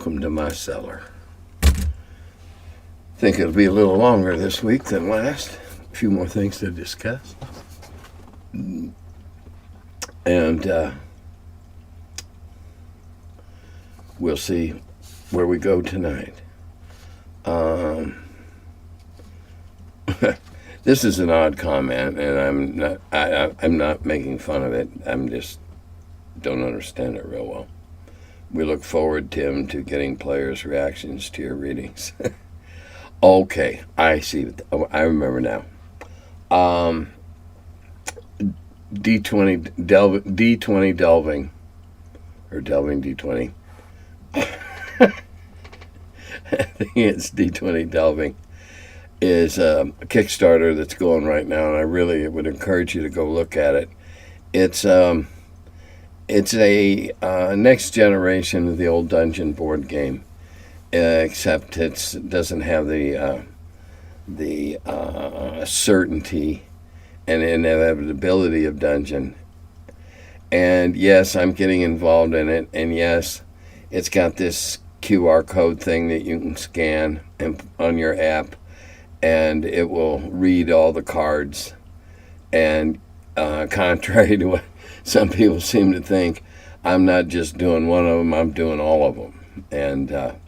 welcome to my cellar. Think it'll be a little longer this week than last. A few more things to discuss. And we'll see where we go tonight. This is an odd comment, and I'm not making fun of it. I'm just don't understand it real well. We look forward, Tim, to getting players' reactions to your readings. Okay, I see. I remember now. D20 delving, or delving D20. I think it's D20 delving is a Kickstarter that's going right now, and I really would encourage you to go look at it. It's a next generation of the old dungeon board game. Except it doesn't have the certainty and inevitability of dungeon. And yes, I'm getting involved in it. And yes, it's got this QR code thing that you can scan on your app, and it will read all the cards. And contrary to what some people seem to think, I'm not just doing one of them, I'm doing all of them. And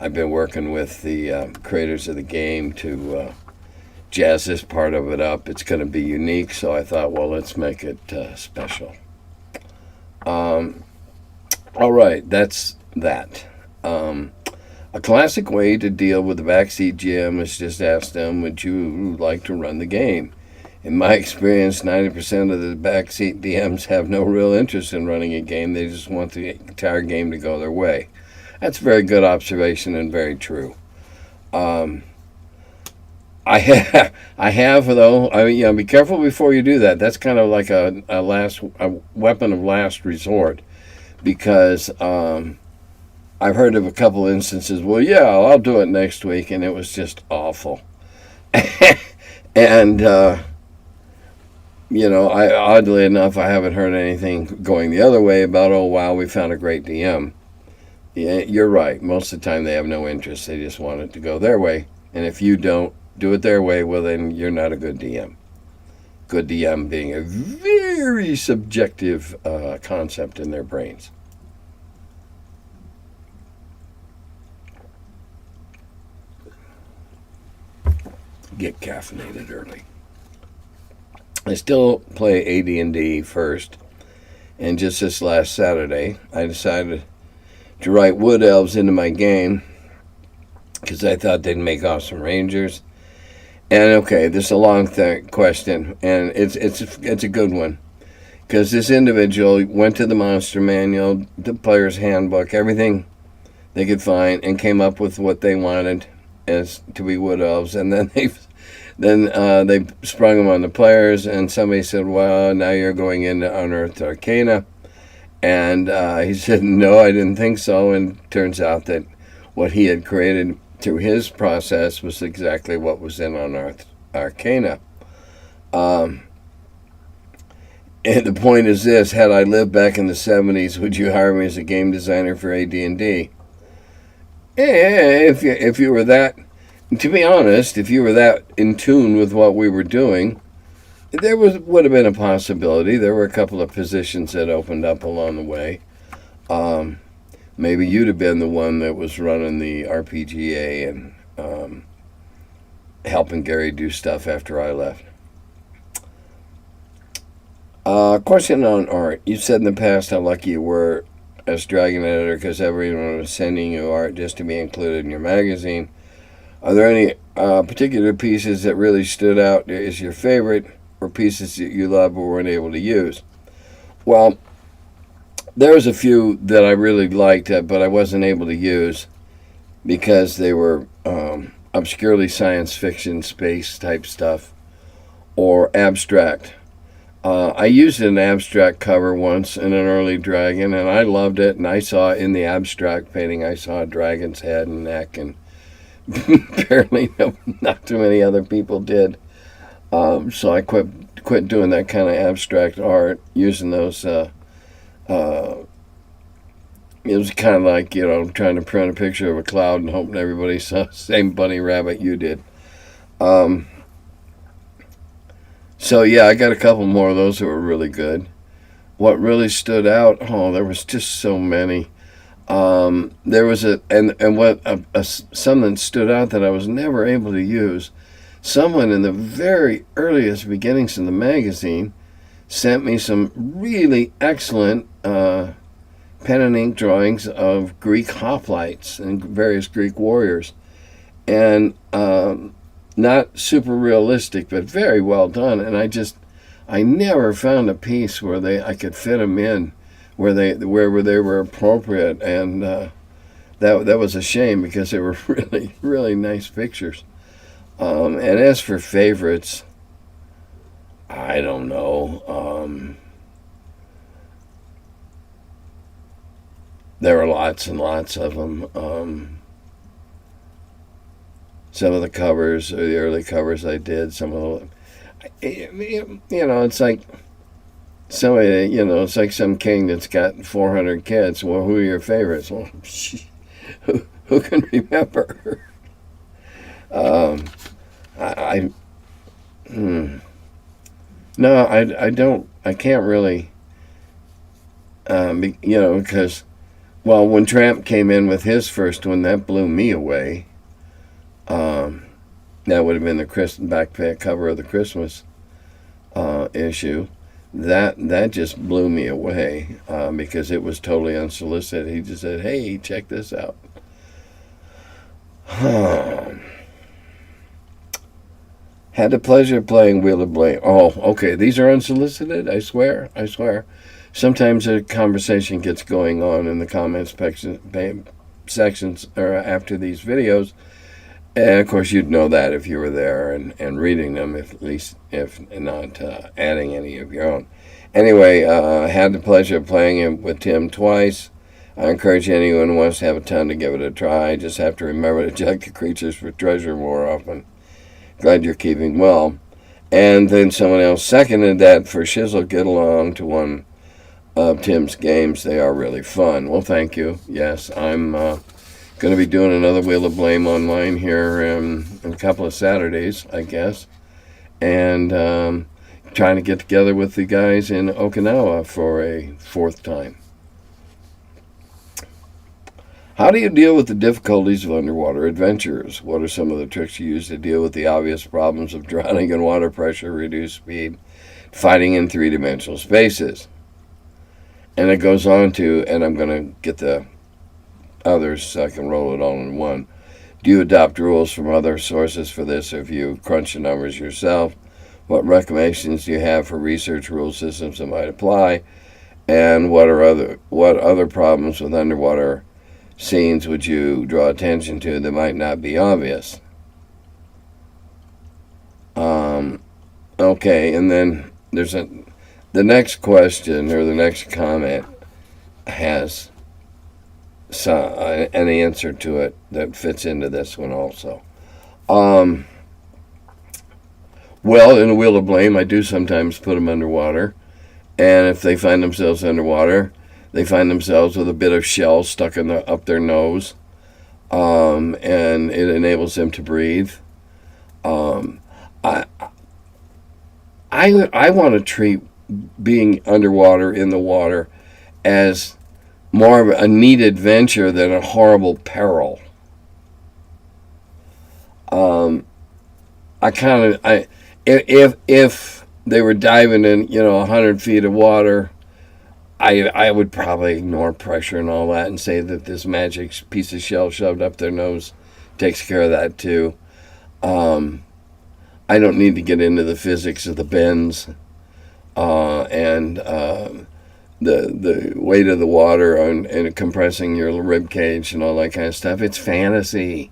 I've been working with the creators of the game to jazz this part of it up. It's going to be unique, so I thought, well, let's make it special. All right, that's that. A classic way to deal with the backseat GM is just ask them, would you like to run the game? In my experience, 90% of the backseat DMs have no real interest in running a game. They just want the entire game to go their way. That's a very good observation and very true. I have though. Be careful before you do that. That's kind of like a weapon of last resort, because I've heard of a couple instances. Well, yeah, I'll do it next week, and it was just awful. And oddly enough, I haven't heard anything going the other way about, oh wow, we found a great DM. Yeah, you're right. Most of the time they have no interest. They just want it to go their way. And if you don't do it their way, well, then you're not a good DM. Good DM being a very subjective concept in their brains. Get caffeinated early. I still play AD&D first. And just this last Saturday, I decided to write wood elves into my game because I thought they'd make awesome rangers. And okay, this is a long question, and it's a good one, because this individual went to the monster manual, the player's handbook, everything they could find, and came up with what they wanted as to be wood elves, and then they sprung them on the players, and somebody said, well, now you're going into unearthed arcana. And he said, no, I didn't think so. And it turns out that what he had created through his process was exactly what was in Unearthed Arcana. And the point is this: had I lived back in the 70s, would you hire me as a game designer for AD&D? If you were that, to be honest, if you were that in tune with what we were doing, there would have been a possibility. There were a couple of positions that opened up along the way. Maybe you'd have been the one that was running the RPGA and helping Gary do stuff after I left. Question on art. You said in the past how lucky you were as Dragon Editor because everyone was sending you art just to be included in your magazine. Are there any particular pieces that really stood out as your favorite, or pieces that you love but weren't able to use? Well, there was a few that I really liked, but I wasn't able to use because they were obscurely science fiction, space type stuff, or abstract. I used an abstract cover once in an early dragon, and I loved it, and I saw in the abstract painting, I saw a dragon's head and neck, and apparently not too many other people did. So I quit doing that kind of abstract art, using those it was kind of like, trying to print a picture of a cloud and hoping everybody saw the same bunny rabbit you did. Um, so yeah, I got a couple more of those that were really good. What really stood out? Oh, there was just so many. There was something stood out that I was never able to use. Someone in the very earliest beginnings of the magazine sent me some really excellent pen and ink drawings of Greek hoplites and various Greek warriors, and not super realistic, but very well done. And I never found a piece where I could fit them in, where they were appropriate, and that was a shame because they were really really nice pictures. And as for favorites, I don't know. There are lots and lots of them. Some of the covers, or the early covers I did, some of the, it's like somebody, it's like some king that's got 400 kids. Well, who are your favorites? Well, who can remember? um, I, no, I don't, I can't really, because, well, when Tramp came in with his first one, that blew me away. That would have been the back cover of the Christmas issue. That just blew me away because it was totally unsolicited. He just said, "Hey, check this out." Had the pleasure of playing Wheel of Blame. Oh, okay. These are unsolicited. I swear. Sometimes a conversation gets going on in the comments sections or after these videos. And of course, you'd know that if you were there and reading them, if not adding any of your own. Anyway, had the pleasure of playing it with Tim twice. I encourage anyone who wants to have a ton to give it a try. Just have to remember to check the creatures for treasure more often. Glad you're keeping well. And then someone else seconded that for Shizzle get along to one of Tim's games. They are really fun. Well, thank you. Yes, I'm going to be doing another Wheel of Blame online here in a couple of Saturdays, I guess. And trying to get together with the guys in Okinawa for a fourth time. How do you deal with the difficulties of underwater adventures? What are some of the tricks you use to deal with the obvious problems of drowning in water pressure, reduced speed, fighting in three-dimensional spaces? And it goes on to, and I'm going to get the others so I can roll it all in one. Do you adopt rules from other sources for this, or if you crunch the numbers yourself? What recommendations do you have for research rule systems that might apply? And what other problems with underwater scenes would you draw attention to that might not be obvious? Okay, and then there's the next question or the next comment has an answer to it that fits into this one also. Well, in a Wheel of Blame, I do sometimes put them underwater, and if they find themselves underwater, they find themselves with a bit of shell stuck up their nose, and it enables them to breathe. I want to treat being underwater in the water as more of a neat adventure than a horrible peril. If they were diving in 100 feet of water, I would probably ignore pressure and all that and say that this magic piece of shell shoved up their nose takes care of that too. I don't need to get into the physics of the bends and the weight of the water and compressing your rib cage and all that kind of stuff. It's fantasy.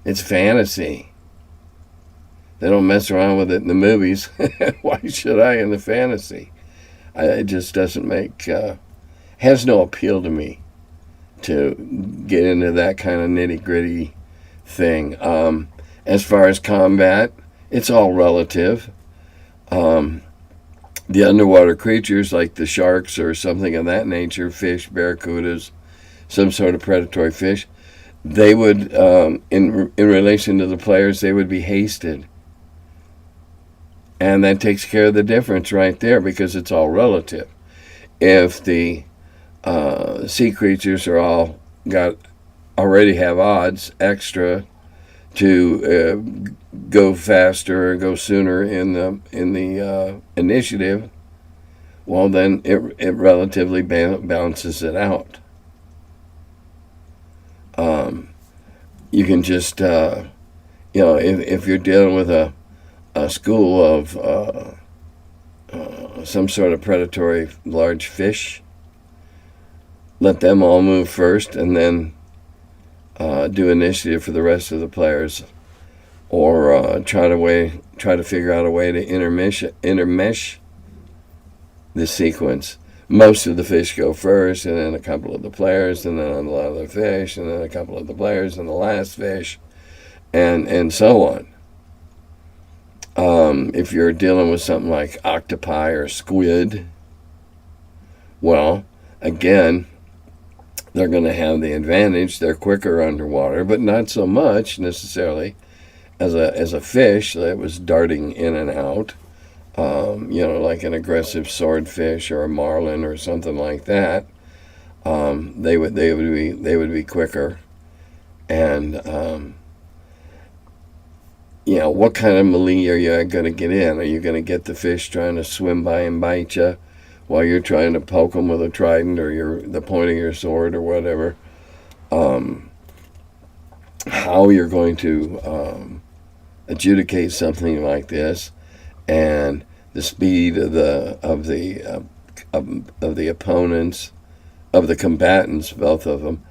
It's fantasy. They don't mess around with it in the movies. Why should I in the fantasy? It just doesn't has no appeal to me to get into that kind of nitty-gritty thing. As far as combat, it's all relative. The underwater creatures like the sharks or something of that nature, fish, barracudas, some sort of predatory fish, they would, in relation to the players, they would be hasted. And that takes care of the difference right there because it's all relative. If the sea creatures are all already have odds extra to go faster or go sooner in the initiative, well then it relatively balances it out. You can just if you're dealing with a school of some sort of predatory large fish, let them all move first and then do initiative for the rest of the players, or try to figure out a way to intermesh the sequence. Most of the fish go first, and then a couple of the players, and then a lot of the fish, and then a couple of the players, and the last fish, and so on. If you're dealing with something like octopi or squid, well, again, they're going to have the advantage. They're quicker underwater, but not so much necessarily as a fish that was darting in and out. Like an aggressive swordfish or a marlin or something like that. They would be quicker. And what kind of melee are you going to get in? Are you going to get the fish trying to swim by and bite you while you're trying to poke them with a trident or the point of your sword or whatever? How you're going to adjudicate something like this, and the speed of the opponents, of the combatants, both of them,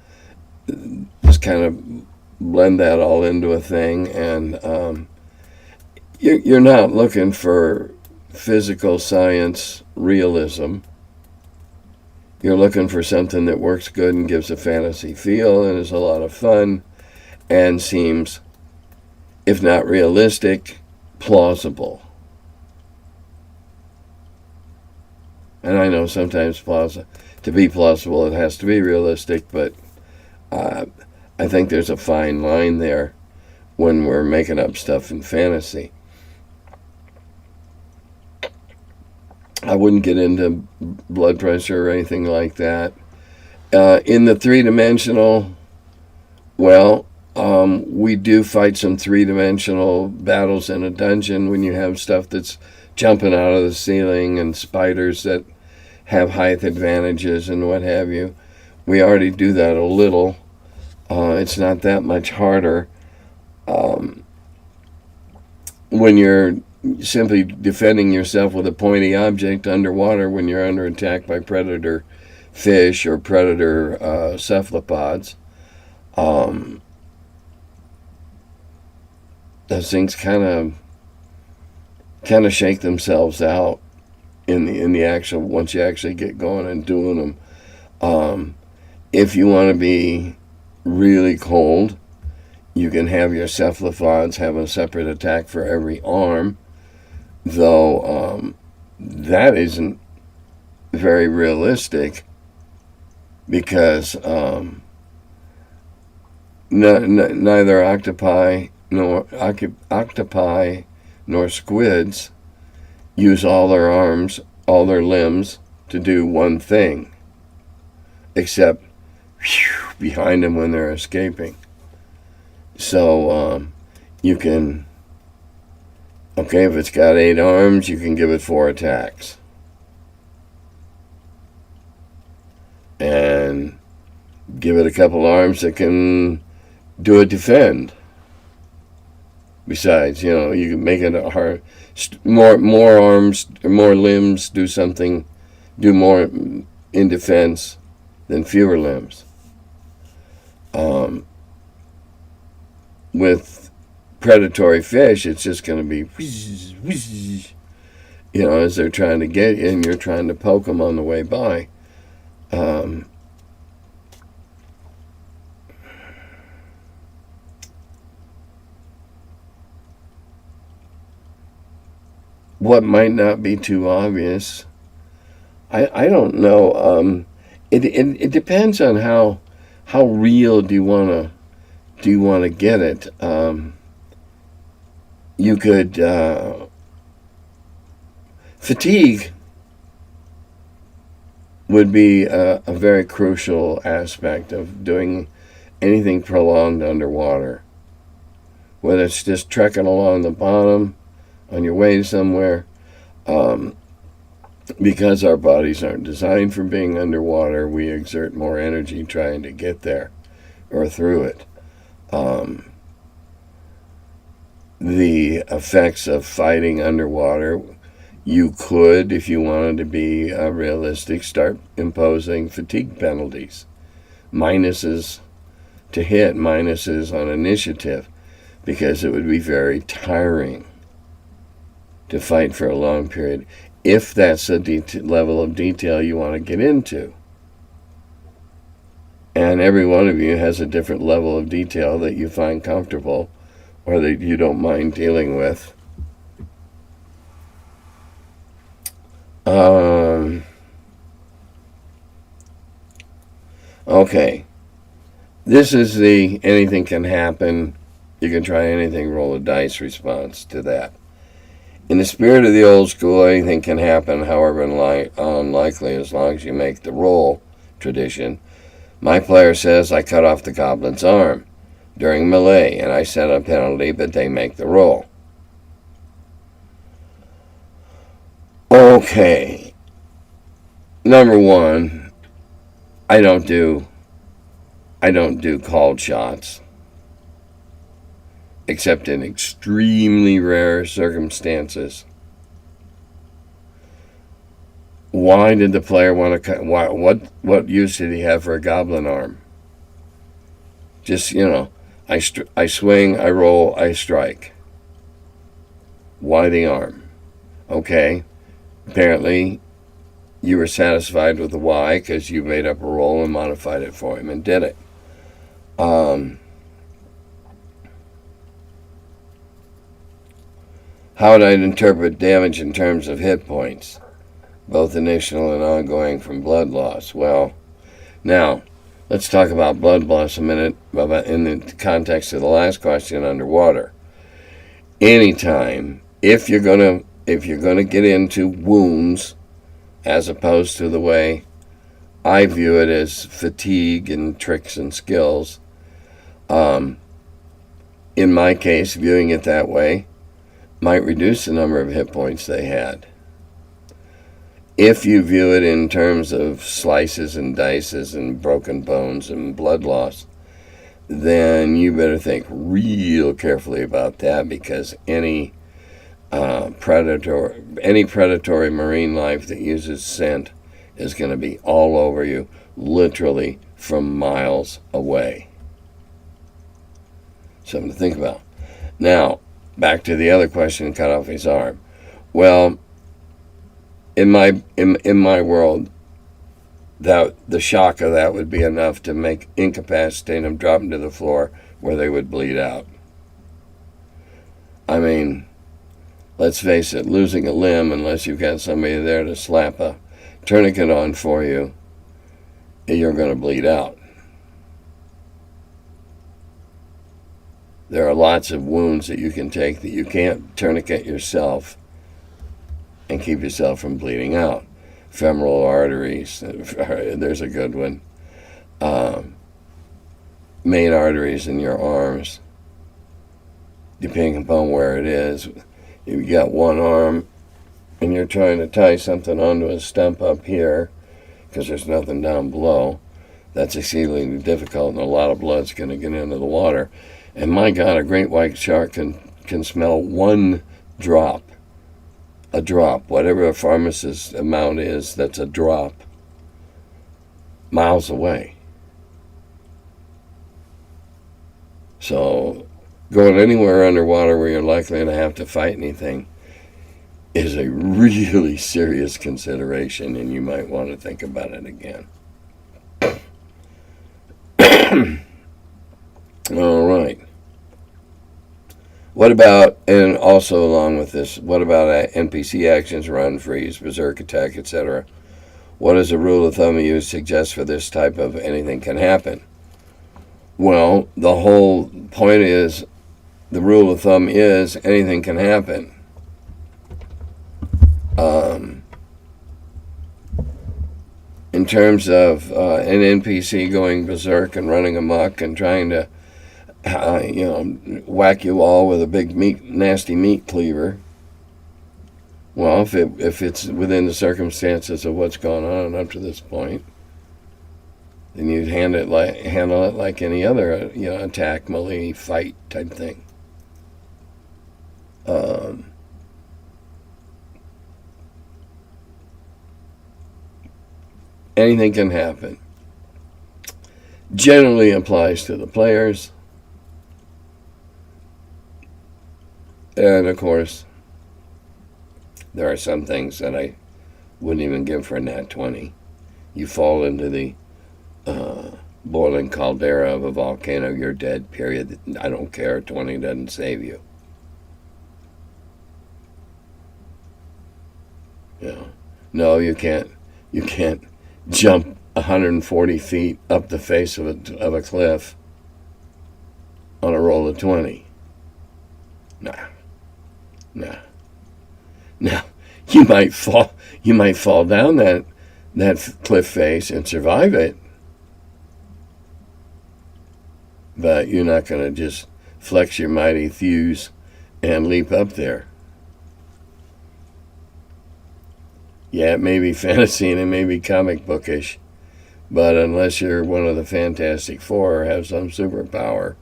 just kind of blend that all into a thing. And you're not looking for physical science realism. You're looking for something that works good and gives a fantasy feel and is a lot of fun and seems, if not realistic, plausible. And I know sometimes to be plausible, it has to be realistic, but I think there's a fine line there when we're making up stuff in fantasy. I wouldn't get into blood pressure or anything like that. In the three-dimensional, we do fight some three-dimensional battles in a dungeon when you have stuff that's jumping out of the ceiling and spiders that have height advantages and what have you. We already do that a little. It's not that much harder. When you're simply defending yourself with a pointy object underwater when you're under attack by predator fish or predator cephalopods, those things kind of shake themselves out in the actual, once you actually get going and doing them. If you want to be really cold, you can have your cephalopods have a separate attack for every arm, though that isn't very realistic because neither octopi nor squids use all their arms, all their limbs to do one thing, except behind them when they're escaping. So you can, if it's got 8 arms, you can give it 4 attacks. And give it a couple arms that can do a defend. Besides, you can make it a hard, more arms, more limbs do more in defense than fewer limbs. With predatory fish, it's just going to be, as they're trying to get you and you're trying to poke them on the way by. what might not be too obvious? I don't know. It depends on how real do you want to get it. You could fatigue would be a very crucial aspect of doing anything prolonged underwater. Whether it's just trekking along the bottom on your way somewhere, because our bodies aren't designed for being underwater, we exert more energy trying to get there or through it. The effects of fighting underwater, you could, if you wanted to be realistic, start imposing fatigue penalties. Minuses to hit, minuses on initiative, because it would be very tiring to fight for a long period, if that's a level of detail you want to get into. And every one of you has a different level of detail that you find comfortable or that you don't mind dealing with. Okay. This is the anything can happen, you can try anything, roll a dice response to that. In the spirit of the old school, anything can happen, however unlikely, as long as you make the roll tradition. My player says I cut off the goblin's arm during melee, and I set a penalty, but they make the roll. Okay. Number one, I don't do called shots, except in extremely rare circumstances. Why did the player want to cut? What use did he have for a goblin arm? Just, I swing, I roll, I strike. Why the arm? Okay. Apparently, you were satisfied with the why because you made up a roll and modified it for him and did it. How would I interpret damage in terms of hit points, both initial and ongoing from blood loss? Well, now, let's talk about blood loss a minute in the context of the last question, underwater. Anytime, if you're gonna get into wounds, as opposed to the way I view it as fatigue and tricks and skills, in my case, viewing it that way might reduce the number of hit points they had. If you view it in terms of slices and dices and broken bones and blood loss, then you better think real carefully about that, because any predatory marine life that uses scent is going to be all over you, literally from miles away. Something to think about. Now, back to the other question, cut off his arm. Well, in my world, that the shock of that would be enough to incapacitate them, drop them to the floor where they would bleed out. I mean, let's face it, losing a limb, unless you've got somebody there to slap a tourniquet on for you, you're going to bleed out. There are lots of wounds that you can take that you can't tourniquet yourself and keep yourself from bleeding out. Femoral arteries, there's a good one. Main arteries in your arms, depending upon where it is. If you got one arm and you're trying to tie something onto a stump up here because there's nothing down below, that's exceedingly difficult, and a lot of blood's going to get into the water. And my God, a great white shark can smell one drop, whatever a pharmacist's amount is, that's a drop, miles away. So going anywhere underwater where you're likely to have to fight anything is a really serious consideration, and you might want to think about it again. All right. What about, and also along with this, what about NPC actions, run, freeze, berserk, attack, etc.? What does a rule of thumb you suggest for this type of anything can happen? Well, the whole point is, the rule of thumb is anything can happen. In terms of an NPC going berserk and running amok and trying to, whack you all with a big nasty meat cleaver. Well, if it's within the circumstances of what's gone on up to this point, then you'd handle it like any other, attack, melee, fight type thing. Anything can happen. Generally applies to the players. And of course, there are some things that I wouldn't even give for a nat 20. You fall into the boiling caldera of a volcano, you're dead, period. I don't care. 20 doesn't save you. No, you can't jump 140 feet up the face of a cliff on a roll of 20. Nah. Now, you might fall down that cliff face and survive it, but you're not going to just flex your mighty thews and leap up there. Yeah, it may be fantasy and it may be comic bookish, but unless you're one of the Fantastic Four or have some superpower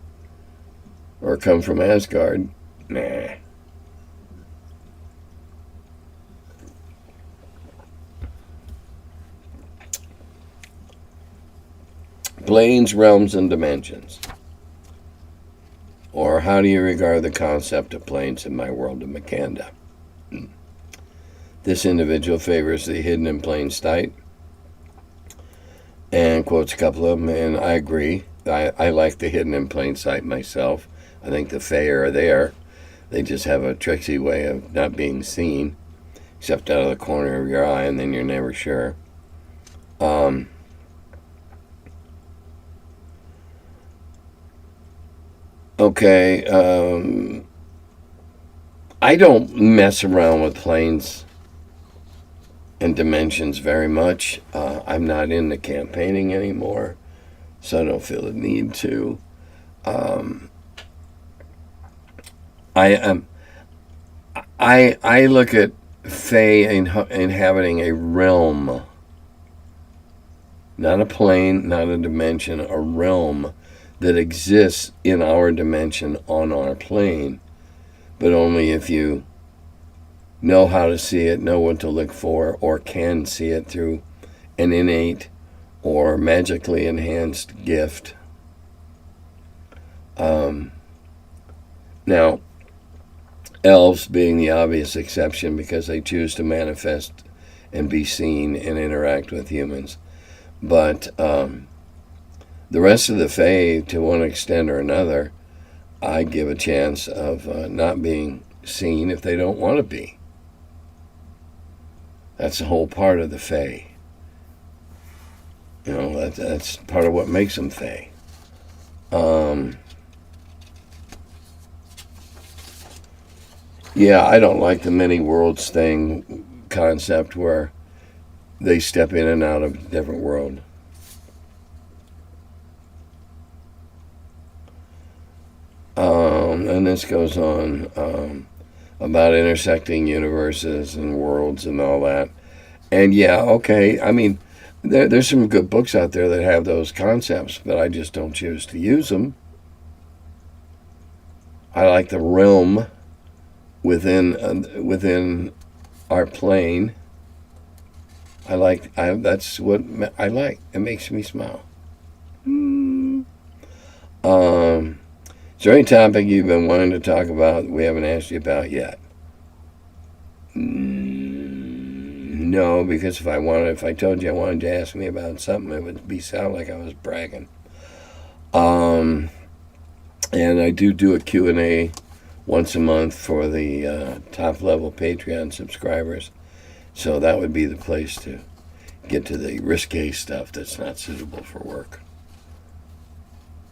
or come from Asgard, nah. Planes, realms, and dimensions. Or how do you regard the concept of planes in my world of Makanda? This individual favors the hidden in plain sight and quotes a couple of them, and I agree. I like the hidden in plain sight myself. I think the Fae are there. They just have a tricksy way of not being seen, except out of the corner of your eye, and then you're never sure. Okay, I don't mess around with planes and dimensions very much. I'm not into campaigning anymore, so I don't feel the need to. I look at Fae inhabiting a realm, not a plane, not a dimension, a realm that exists in our dimension on our plane, but only if you know how to see it, know what to look for, or can see it through an innate or magically enhanced gift. Now, elves being the obvious exception because they choose to manifest and be seen and interact with humans. But the rest of the Fae, to one extent or another, I give a chance of not being seen if they don't want to be. That's the whole part of the Fae. That's part of what makes them Fae. Yeah, I don't like the many worlds thing concept where they step in and out of a different world. And this goes on about intersecting universes and worlds and all that. And yeah, okay, I mean, there's some good books out there that have those concepts, but I just don't choose to use them. I like the realm within our plane. That's what I like. It makes me smile. Is there any topic you've been wanting to talk about that we haven't asked you about yet? No, because if I told you I wanted to ask me about something, it would sound like I was bragging. And I do a Q&A once a month for the top level Patreon subscribers. So that would be the place to get to the risque stuff that's not suitable for work.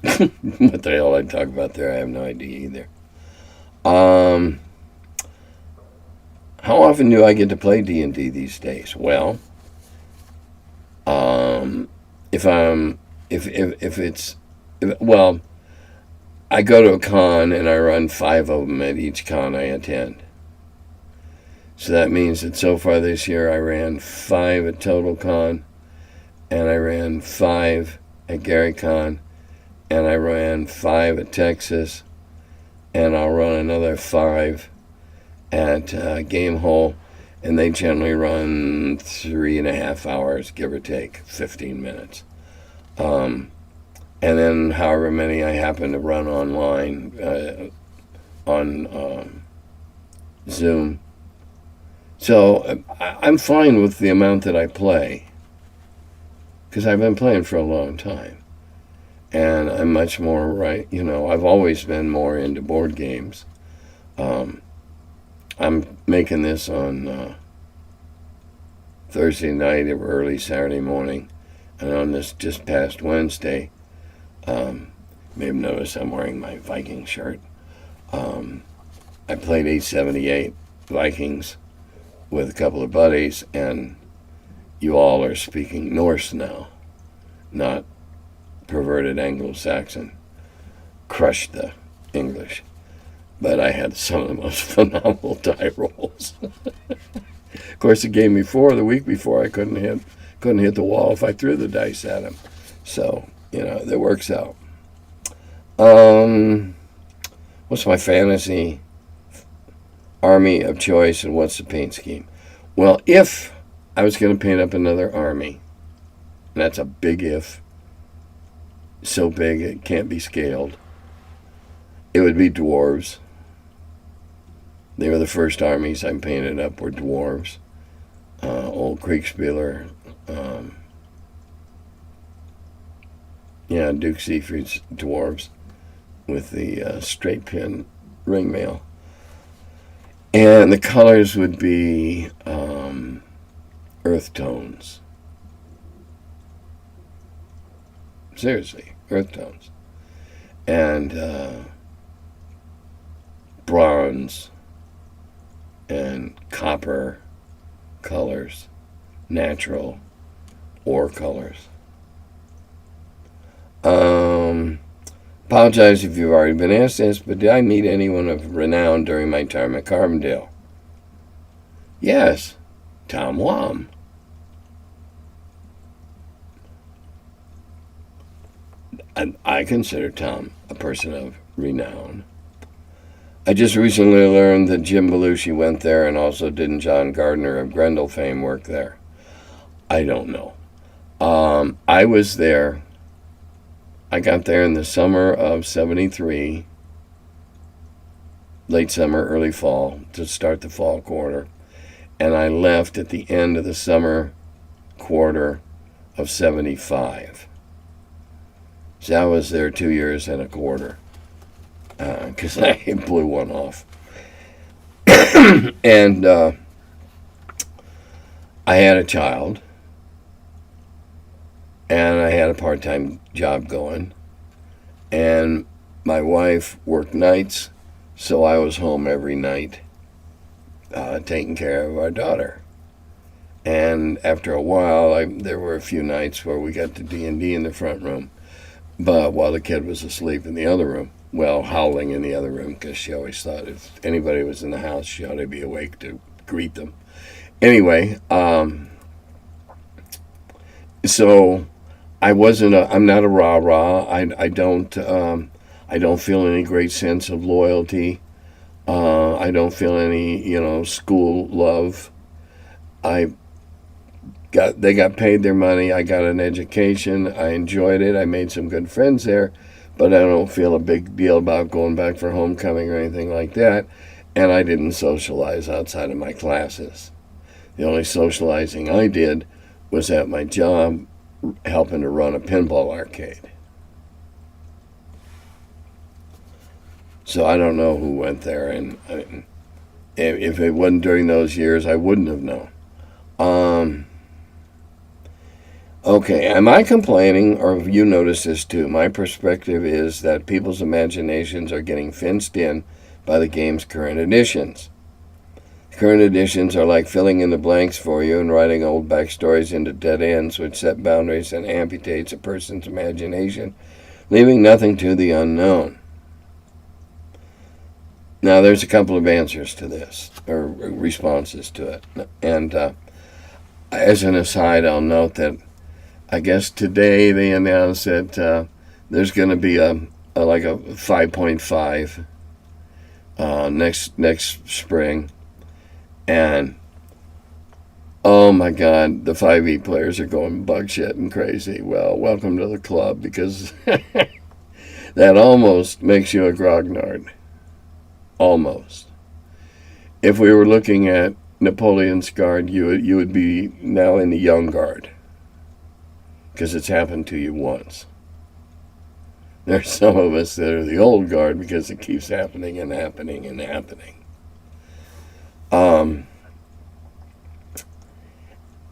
What the hell I talk about there, I have no idea either. How often do I get to play D&D these days? Well, if I go to a con and I run 5 of them at each con I attend. So that means that so far this year I ran 5 at Total Con, and I ran 5 at GaryCon, and I ran 5 at Texas, and I'll run another 5 at Gamehole, and they generally run 3.5 hours, give or take 15 minutes. And then however many I happen to run online on Zoom. So I'm fine with the amount that I play, because I've been playing for a long time. And I'm much more, I've always been more into board games. I'm making this on Thursday night or early Saturday morning. And on this just past Wednesday, you may have noticed I'm wearing my Viking shirt. I played 878 Vikings with a couple of buddies, and you all are speaking Norse now, not perverted Anglo-Saxon. Crushed the English. But I had some of the most phenomenal die rolls. Of course, the game before, the week before, I couldn't hit the wall if I threw the dice at him. So, that works out. What's my fantasy army of choice, and what's the paint scheme? Well, if I was going to paint up another army, and that's a big if, so big it can't be scaled, it would be dwarves. They were the first armies I painted up were dwarves. Old Kriegspieler, Duke Siegfried's dwarves with the straight pin ringmail. And the colors would be earth tones. Seriously, earth tones. And bronze and copper colors, natural ore colors. Apologize if you've already been asked this, but did I meet anyone of renown during my time at Carbondale? Yes, Tom Wham. I consider Tom a person of renown. I just recently learned that Jim Belushi went there, and also didn't John Gardner of Grendel fame work there? I don't know. I was there. I got there in the summer of '73, late summer, early fall, to start the fall quarter. And I left at the end of the summer quarter of '75. So I was there 2 years and a quarter, because I blew one off. And I had a child, and I had a part-time job going, and my wife worked nights, so I was home every night taking care of our daughter. And after a while, there were a few nights where we got to D&D in the front room, but while the kid was asleep in the other room, well, howling in the other room, because she always thought if anybody was in the house, she ought to be awake to greet them. Anyway, so I'm not a rah-rah. I don't feel any great sense of loyalty. I don't feel any, school love. They got paid their money. I got an education. I enjoyed it. I made some good friends there, but I don't feel a big deal about going back for homecoming or anything like that. And I didn't socialize outside of my classes. The only socializing I did was at my job helping to run a pinball arcade. So I don't know who went there, and if it wasn't during those years, I wouldn't have known. Um, okay, am I complaining, or have you noticed this too? My perspective is that people's imaginations are getting fenced in by the game's current editions. Current editions are like filling in the blanks for you and writing old backstories into dead ends, which set boundaries and amputates a person's imagination, leaving nothing to the unknown. Now, there's a couple of answers to this, or responses to it. And as an aside, I'll note that I guess today they announced that there's going to be like a 5.5 next spring. And oh my God, the 5e players are going bug shit and crazy. Well, welcome to the club, because that almost makes you a grognard. Almost. If we were looking at Napoleon's Guard, you would be now in the young guard, because it's happened to you once. There's some of us that are the old guard because it keeps happening and happening and happening.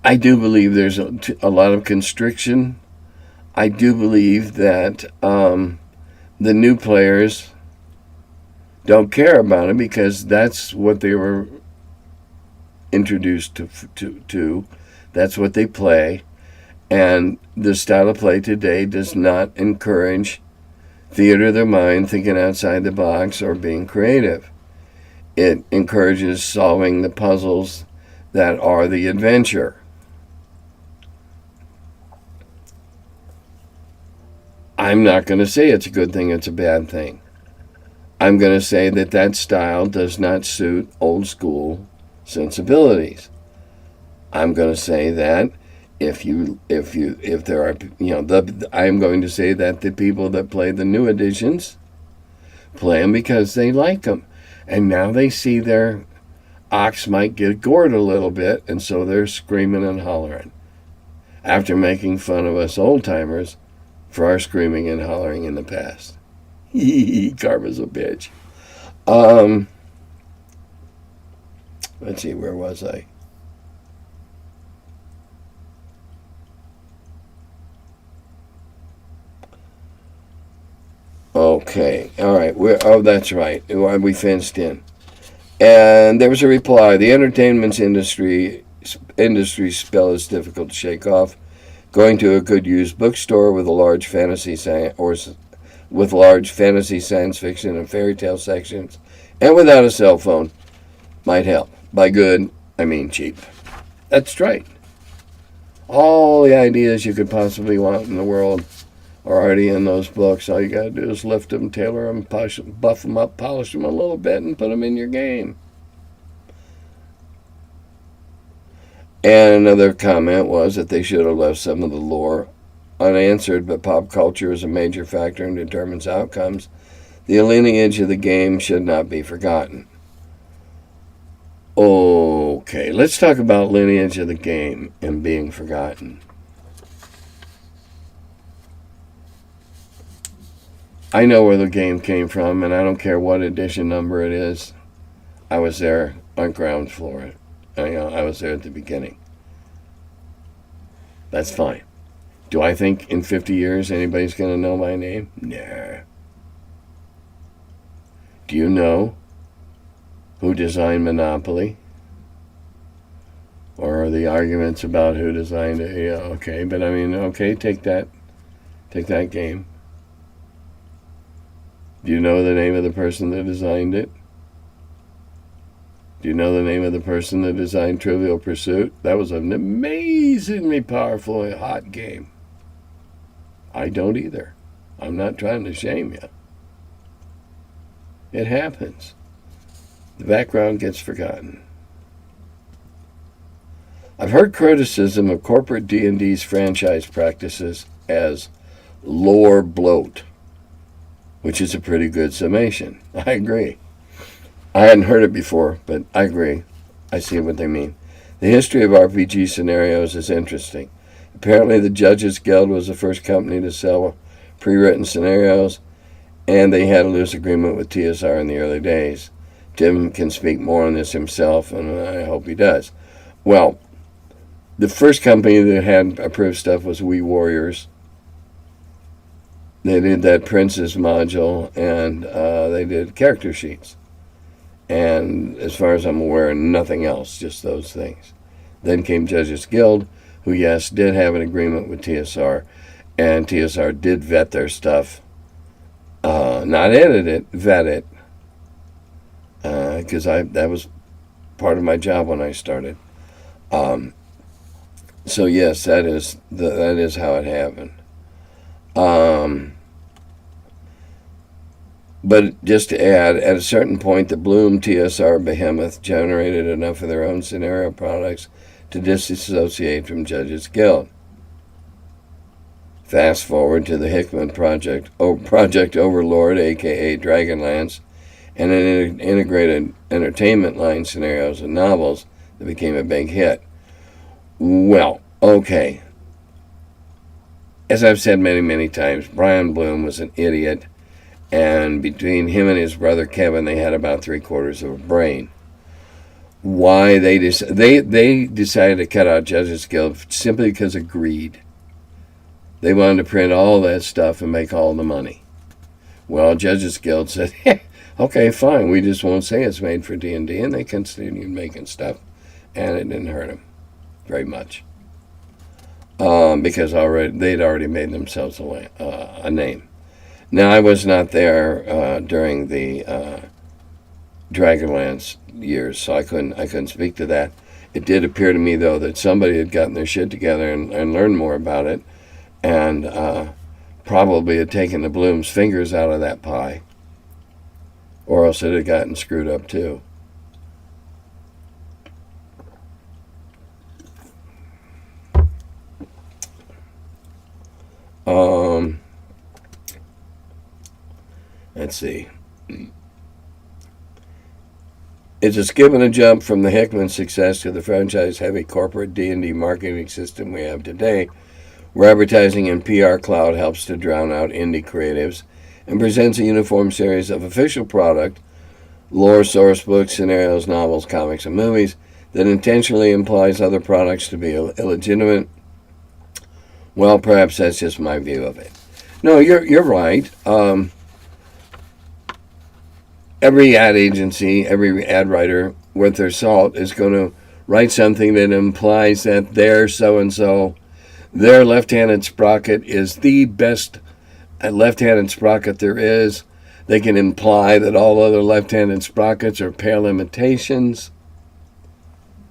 I do believe there's a lot of constriction. I do believe that the new players don't care about it because that's what they were introduced to. That's what they play. And the style of play today does not encourage theater of the mind, thinking outside the box, or being creative. It encourages solving the puzzles that are the adventure. I'm not going to say it's a good thing, it's a bad thing. I'm going to say that style does not suit old school sensibilities. I'm going to say that if there are, I'm going to say that the people that play the new editions play them because they like them. And now they see their ox might get gored a little bit, and so they're screaming and hollering. After making fun of us old-timers for our screaming and hollering in the past. Karma's a bitch. Let's see, where was I? Okay, all right. That's right. We fenced in. And there was a reply. The entertainment industry spell is difficult to shake off. Going to a good used bookstore with a large fantasy science fiction and fairy tale sections, and without a cell phone, might help. By good, I mean cheap. That's right. All the ideas you could possibly want in the world are already in those books. All you got to do is lift them, tailor them, buff them up, polish them a little bit, and put them in your game. And another comment was that they should have left some of the lore unanswered, but pop culture is a major factor and determines outcomes. The lineage of the game should not be forgotten. Okay, let's talk about lineage of the game and being forgotten. I know where the game came from, and I don't care what edition number it is. I was there on ground floor. I was there at the beginning. That's fine. Do I think in 50 years anybody's going to know my name? Nah. Do you know who designed Monopoly? Or are the arguments about who designed it? Yeah, okay, but I mean, okay, take that game. Do you know the name of the person that designed it? Do you know the name of the person that designed Trivial Pursuit? That was an amazingly powerful, hot game. I don't either. I'm not trying to shame you. It happens. The background gets forgotten. I've heard criticism of corporate D&D's franchise practices as lore bloat, which is a pretty good summation. I agree. I hadn't heard it before, but I agree. I see what they mean. The history of RPG scenarios is interesting. Apparently, the Judges Guild was the first company to sell pre-written scenarios, and they had a loose agreement with TSR in the early days. Tim can speak more on this himself, and I hope he does. Well, the first company that had approved stuff was We Warriors. They did that Princess module, and they did character sheets. And as far as I'm aware, nothing else, just those things. Then came Judges Guild, who, yes, did have an agreement with TSR, and TSR did vet their stuff. Not edit it, vet it. Because that was part of my job when I started. So yes, that is how it happened. But just to add, at a certain point, the Bloom TSR behemoth generated enough of their own scenario products to disassociate from Judges Guild. Fast forward to the Hickman Project Overlord, aka Dragonlance, and an integrated entertainment line scenarios and novels that became a big hit. Well, okay. As I've said many, many times, Brian Bloom was an idiot, and between him and his brother Kevin, they had about 3/4 of a brain. Why they decided to cut out Judges Guild simply because of greed. They wanted to print all that stuff and make all the money. Well, Judges Guild said, okay, fine, we just won't say it's made for D&D, and they continued making stuff, and it didn't hurt them very much. Because they'd already made themselves a name. Now, I was not there during the Dragonlance years, so I couldn't speak to that. It did appear to me, though, that somebody had gotten their shit together and learned more about it, and probably had taken the Bloom's fingers out of that pie, or else it had gotten screwed up too. Let's see. It's a skip and a jump from the Hickman success to the franchise-heavy corporate D&D marketing system we have today, where advertising and PR cloud helps to drown out indie creatives and presents a uniform series of official product, lore, source books, scenarios, novels, comics, and movies that intentionally implies other products to be illegitimate. Well, perhaps that's just my view of it. No, you're right. Every ad agency, every ad writer worth their salt is going to write something that implies that their so-and-so, their left-handed sprocket is the best left-handed sprocket there is. They can imply that all other left-handed sprockets are pale imitations.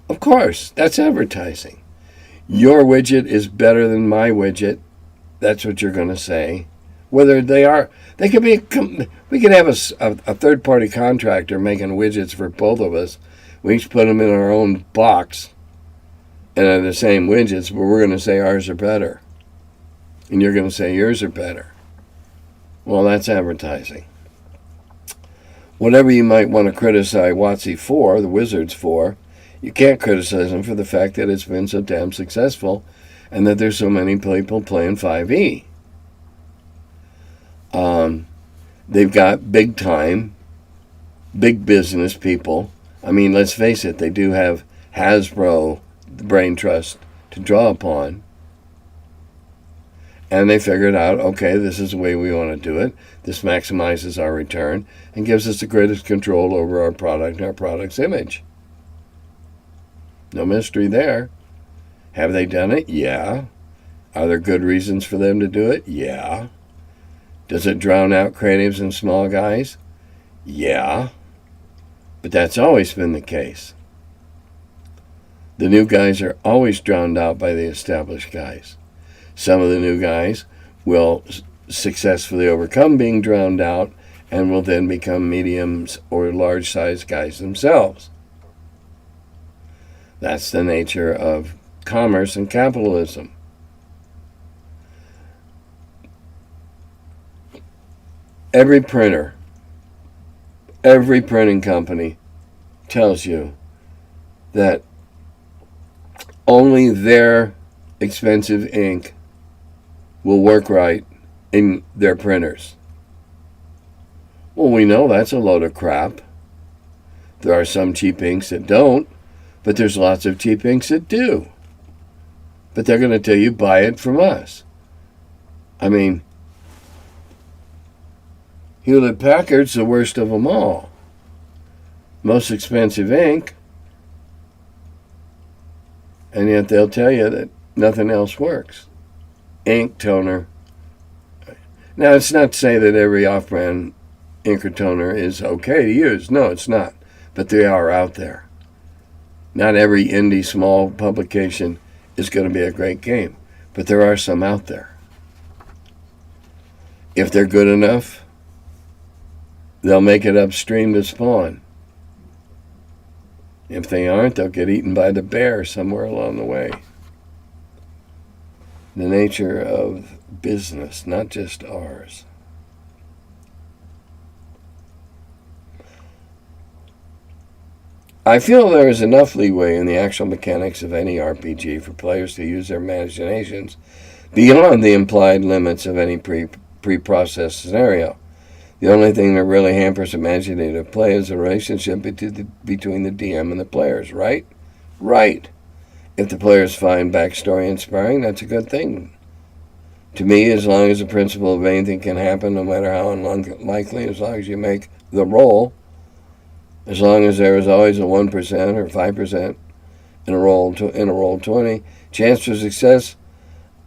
Of course, that's advertising. Your widget is better than my widget. That's what you're going to say. Whether they could be, we could have a third-party contractor making widgets for both of us. We each put them in our own box, and they're the same widgets, but we're going to say ours are better, and you're going to say yours are better. Well, that's advertising. Whatever you might want to criticize WotC for, the Wizards for, you can't criticize them for the fact that it's been so damn successful, and that there's so many people playing 5e. They've got big time, big business people. I mean, let's face it, they do have Hasbro, the brain trust, to draw upon. And they figured out, okay, this is the way we want to do it. This maximizes our return and gives us the greatest control over our product and our product's image. No mystery there. Have they done it? Yeah. Are there good reasons for them to do it? Yeah. Does it drown out creatives and small guys? Yeah. But that's always been the case. The new guys are always drowned out by the established guys. Some of the new guys will successfully overcome being drowned out and will then become mediums or large-sized guys themselves. That's the nature of commerce and capitalism. Every printer, every printing company tells you that only their expensive ink will work right in their printers. Well, we know that's a load of crap. There are some cheap inks that don't, but there's lots of cheap inks that do. But they're going to tell you, buy it from us. I mean, Hewlett-Packard's the worst of them all. Most expensive ink, and yet they'll tell you that nothing else works. Ink, toner. Now, it's not to say that every off-brand ink or toner is okay to use. No, it's not. But they are out there. Not every indie small publication is going to be a great game, but there are some out there. If they're good enough, they'll make it upstream to Spawn. If they aren't, they'll get eaten by the bear somewhere along the way. The nature of business, not just ours. I feel there is enough leeway in the actual mechanics of any RPG for players to use their imaginations beyond the implied limits of any pre-processed scenario. The only thing that really hampers imaginative play is the relationship between the DM and the players, right? Right. If the players find backstory inspiring, that's a good thing. To me, as long as the principle of anything can happen, no matter how unlikely, as long as you make the roll, as long as there is always a 1% or 5% in a roll 20 chance for success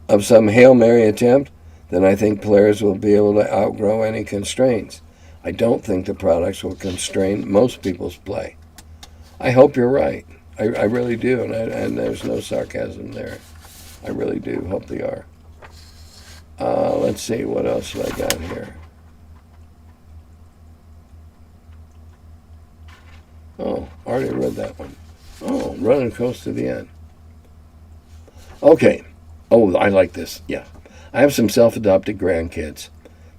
of some Hail Mary attempt, then I think players will be able to outgrow any constraints. I don't think the products will constrain most people's play. I hope you're right. I really do, and there's no sarcasm there. I really do hope they are. Let's see, what else have I got here? Oh, already read that one. Oh, running close to the end. Okay. Oh, I like this. Yeah. I have some self-adopted grandkids.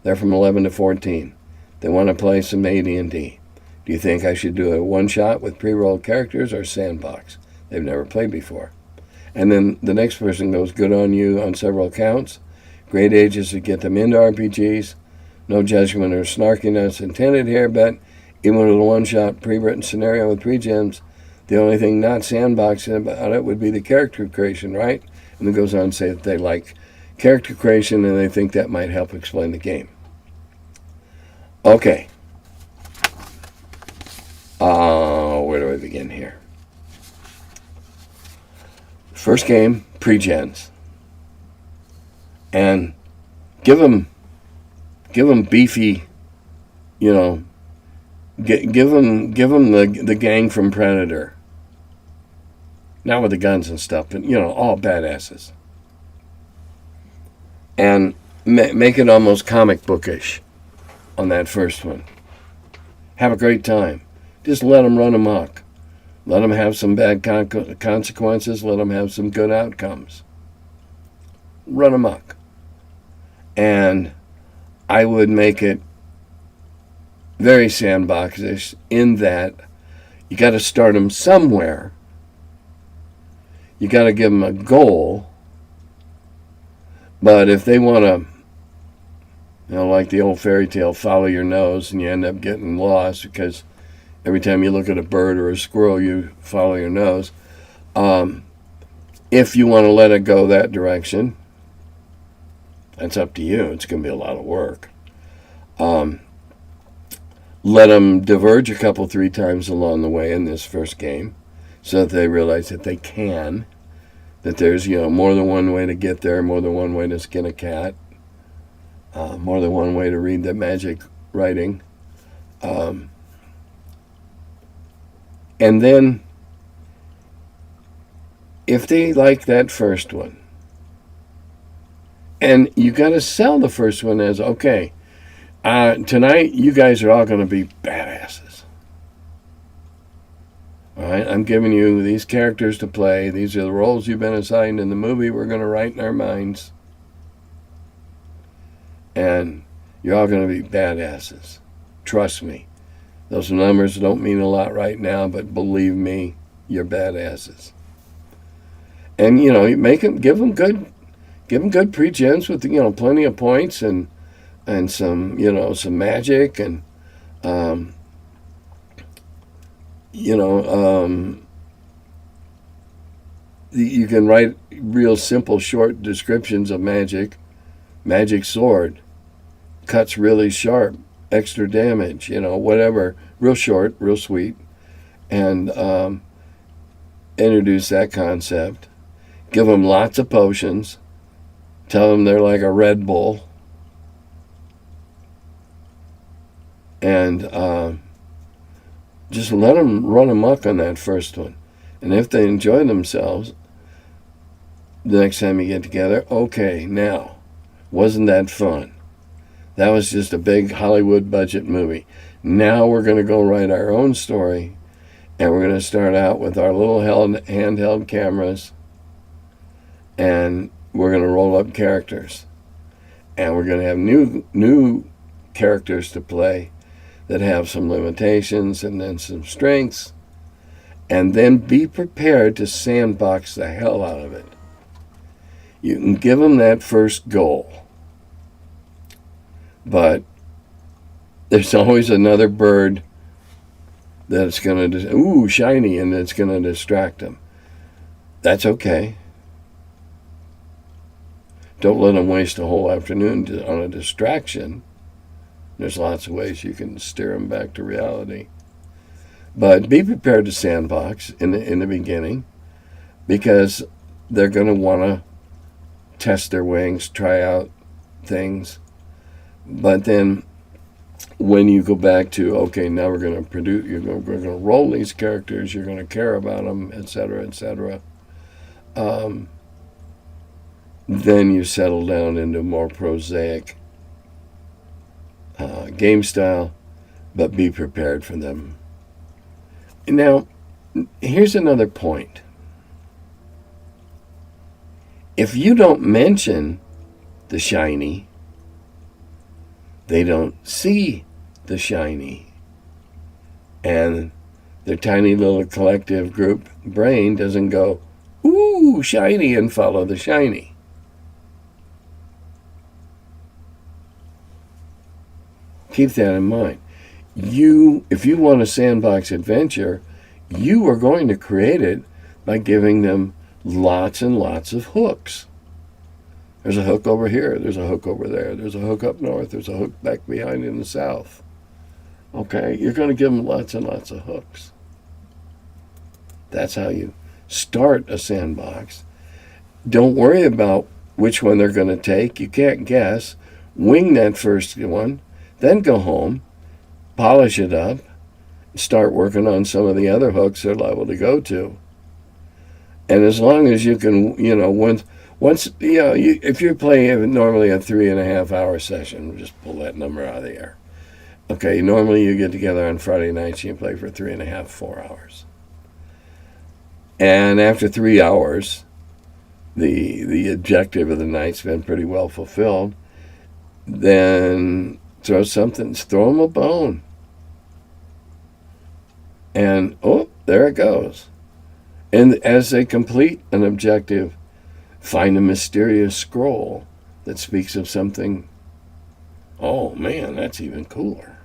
They're from 11 to 14. They want to play some AD&D. Do you think I should do a one-shot with pre-rolled characters or sandbox? They've never played before. And then the next person goes, good on you on several counts. Great ages to get them into RPGs. No judgment or snarkiness intended here, but even with a one-shot pre-written scenario with pre-gems, the only thing not sandboxing about it would be the character creation, right? And then goes on to say that they like character creation and they think that might help explain the game. Okay. Where do I begin here? First game, pre-gens. And give them beefy, give them the gang from Predator. Not with the guns and stuff, but, all badasses. And make it almost comic bookish on that first one. Have a great time. Just let them run amok. Let them have some bad consequences. Let them have some good outcomes. Run amok. And I would make it very sandboxish in that you got to start them somewhere. You got to give them a goal. But if they want to, like the old fairy tale, follow your nose, and you end up getting lost because every time you look at a bird or a squirrel, you follow your nose. If you want to let it go that direction, that's up to you. It's going to be a lot of work. Let them diverge a couple, 3 times along the way in this first game so that they realize that they can, that there's, more than one way to get there, more than one way to skin a cat, more than one way to read the magic writing. And then, if they like that first one, and you got to sell the first one as, okay, tonight you guys are all going to be badasses. All right, I'm giving you these characters to play. These are the roles you've been assigned in the movie we're going to write in our minds. And you're all going to be badasses. Trust me. Those numbers don't mean a lot right now, but believe me, you're badasses. And, give them good pre-gens with, plenty of points and some, some magic and Um, you know, you can write real simple, short descriptions of magic. Magic sword cuts really sharp, extra damage. Whatever. Real short, real sweet, and introduce that concept. Give them lots of potions. Tell them they're like a Red Bull. And just let them run amok on that first one. And if they enjoy themselves, the next time you get together, okay, now, wasn't that fun? That was just a big Hollywood budget movie. Now we're going to go write our own story, and we're going to start out with our little handheld cameras, and we're going to roll up characters. And we're going to have new characters to play that have some limitations and then some strengths. And then be prepared to sandbox the hell out of it. You can give them that first goal. But there's always another bird that's going to, shiny, and it's going to distract them. That's okay. Don't let them waste a whole afternoon on a distraction. There's lots of ways you can steer them back to reality. But be prepared to sandbox in the beginning, because they're going to want to test their wings, try out things. But then when you go back to, okay, now we're going to we're going to roll these characters, you're going to care about them, etc., etc., then you settle down into more prosaic game style, but be prepared for them. Now, here's another point. If you don't mention the shiny, they don't see the shiny. And their tiny little collective group brain doesn't go, ooh, shiny, and follow the shiny. Keep that in mind. If you want a sandbox adventure, you are going to create it by giving them lots and lots of hooks. There's a hook over here. There's a hook over there. There's a hook up north. There's a hook back behind in the south. Okay? You're going to give them lots and lots of hooks. That's how you start a sandbox. Don't worry about which one they're going to take. You can't guess. Wing that first one. Then go home. Polish it up. Start working on some of the other hooks they're liable to go to. And as long as you can, if you're playing normally a 3.5 hour session, we'll just pull that number out of the air. Okay, normally you get together on Friday nights and you play for 3.5, 4 hours. And after 3 hours, the objective of the night's been pretty well fulfilled. Then throw them a bone. And, there it goes. And as they complete an objective, find a mysterious scroll that speaks of something. Oh, man, that's even cooler.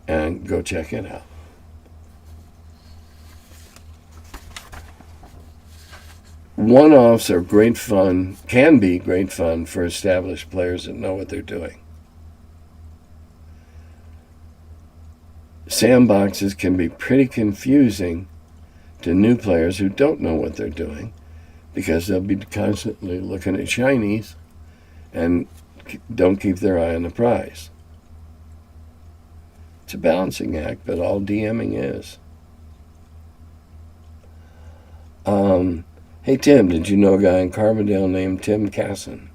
And go check it out. One-offs are great fun, can be great fun for established players that know what they're doing. Sandboxes can be pretty confusing to new players who don't know what they're doing, because they'll be constantly looking at shinies and don't keep their eye on the prize. It's a balancing act, but all DMing is. Hey, Tim, did you know a guy in Carbondale named Tim Casson?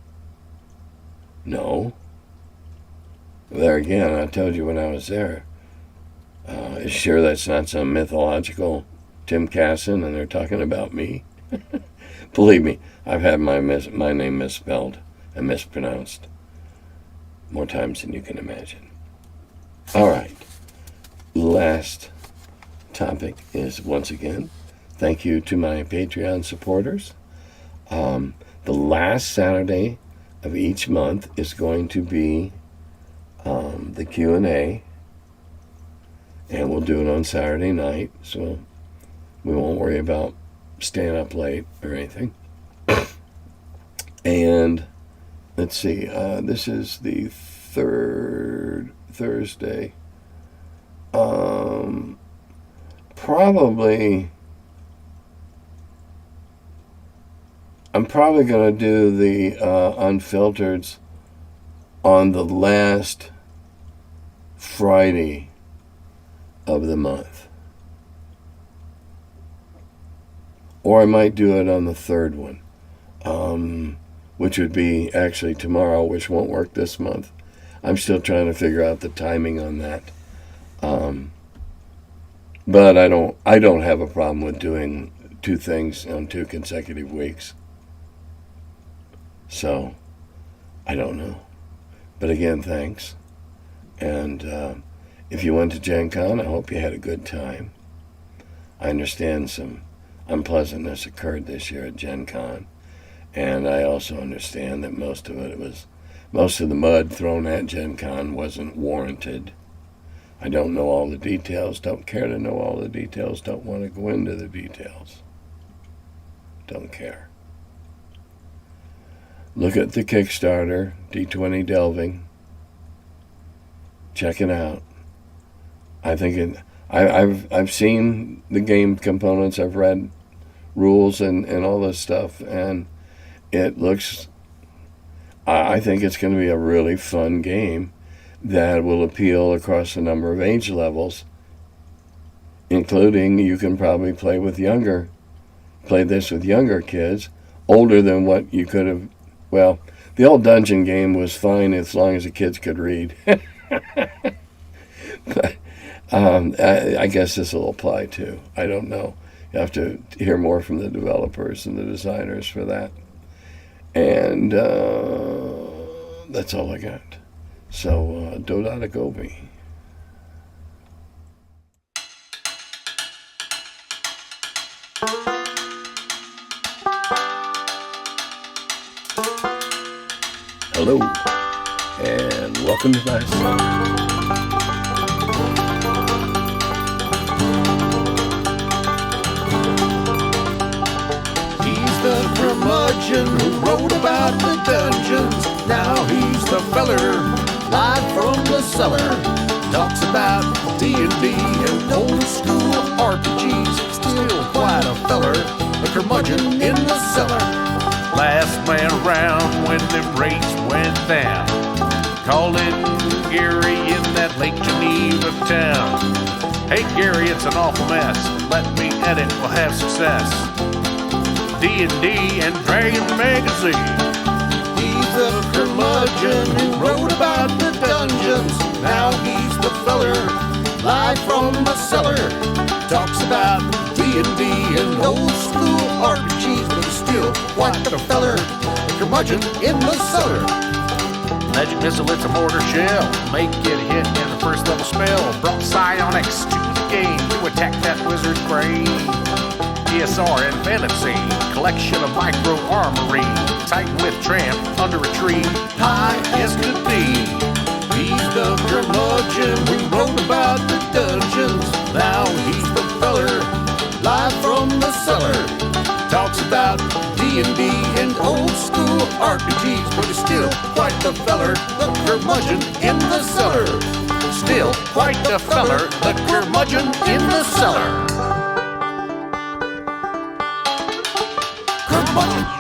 No. There again, I told you when I was there. Sure that's not some mythological Tim Casson and they're talking about me? Believe me, I've had my name misspelled and mispronounced more times than you can imagine. All right. Last topic is, once again, thank you to my Patreon supporters. The last Saturday of each month is going to be the Q&A And we'll do it on Saturday night, so we won't worry about staying up late or anything. And let's see, this is the third Thursday. I'm probably going to do the unfiltered on the last Friday of the month. Or I might do it on the third one, which would be actually tomorrow, which won't work this month. I'm still trying to figure out the timing on that. But I don't have a problem with doing two things on 2 consecutive weeks. So, I don't know. But again, thanks. And if you went to Gen Con, I hope you had a good time. I understand some unpleasantness occurred this year at Gen Con. And I also understand that most of the mud thrown at Gen Con wasn't warranted. I don't know all the details, don't care to know all the details, don't want to go into the details. Don't care. Look at the Kickstarter, D20 Delving. Check it out. I think I've seen the game components, I've read rules and all this stuff, and it looks, I think it's going to be a really fun game that will appeal across a number of age levels, including you can probably play this with younger kids, older than what you could have. Well, the old dungeon game was fine as long as the kids could read. But I guess this will apply too. I don't know. You have to hear more from the developers and the designers for that. And that's all I got. So, Dodata Gobi. Hello, and welcome to my cellar. He's the curmudgeon who wrote about the dungeons. Now he's the feller, live from the cellar. Talks about D&D and old school RPGs. Still quite a feller, the curmudgeon in the cellar. Last man around when them rates went down. Called it Gary in that Lake Geneva town. Hey Gary, it's an awful mess. Let me edit, we'll have success. D&D and Dragon Magazine. He's the curmudgeon who wrote about the dungeons. Now he's the feller, live from the cellar. Talks about D&D and old school RPGs, but he's still quite the feller, the curmudgeon in the cellar. Magic missile, it's a mortar shell. Make it hit in the first level spell. Brought psionics to the game to attack that wizard's brain. ESR and fantasy, collection of micro armory. Titan with tramp under a tree, high as could be. He's the curmudgeon who wrote about the dungeons. Now he's the feller, live from the cellar. Talks about D&D and old school RPGs, but he's still quite the feller, the curmudgeon in the cellar. Still quite the feller, the curmudgeon in the cellar. Curmudgeon.